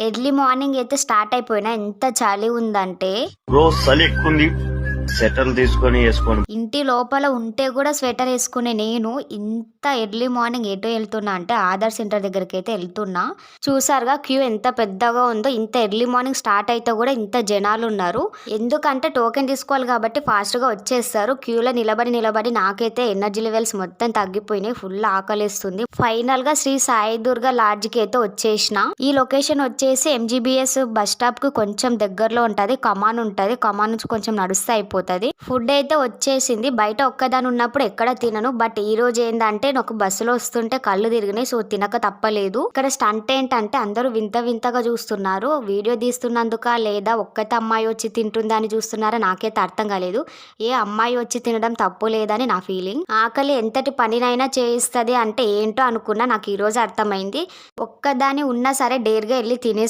Early morning అయితే start అయిపోయినా ఎంత చలి ఉందంటే రోజు చలి ఎక్కువ ఉంది. స్వెటర్లు తీసుకొని వేసుకొని ఇంటి లోపల ఉంటే కూడా స్వెటర్ వేసుకునే నేను ఇంత ఎర్లీ మార్నింగ్ ఎటు వెళ్తున్నా అంటే ఆధార్ సెంటర్ దగ్గరికి అయితే వెళ్తున్నా. చూసారుగా క్యూ ఎంత పెద్దగా ఉందో. ఇంత ఎర్లీ మార్నింగ్ స్టార్ట్ అయితే కూడా ఇంత జనాలు ఉన్నారు. ఎందుకంటే టోకెన్ తీసుకోవాలి కాబట్టి ఫాస్ట్ గా వచ్చేస్తారు. క్యూలో నిలబడి నాకైతే ఎనర్జీ లెవెల్స్ మొత్తం తగ్గిపోయినాయి. ఫుల్ ఆకలిస్తుంది. ఫైనల్ గా శ్రీ సాయి దుర్గా లాడ్జ్ కి అయితే వచ్చేసిన. ఈ లొకేషన్ వచ్చేసి ఎంజీబీఎస్ బస్ స్టాప్ కు కొంచెం దగ్గరలో ఉంటది. కమాన్ ఉంటది. కమాన్ నుంచి కొంచెం నడుస్తే అయిపోతుంది. ఫుడ్ అయితే వచ్చేసింది. బయట ఒక్కదాని ఉన్నప్పుడు ఎక్కడ తినను. బట్ ఈ రోజు ఏంటంటే నాకు బస్సులో వస్తుంటే కళ్ళు తిరిగినాయి. సో తినక తప్పలేదు. ఇక్కడ స్టంట్ ఏంటంటే అందరూ వింతగా చూస్తున్నారు. వీడియో తీస్తున్నందుక లేదా ఒక్కతే అమ్మాయి వచ్చి తింటుందా అని చూస్తున్నారా నాకైతే అర్థం కాలేదు. ఏ అమ్మాయి వచ్చి తినడం తప్పు లేదని నా ఫీలింగ్. ఆకలి ఎంతటి పనినైనా చేయిస్తుంది అంటే ఏంటో అనుకున్నా. నాకు ఈ రోజు అర్థమైంది. ఒక్కదాని ఉన్నా సరే డేర్గా వెళ్ళి తినేసి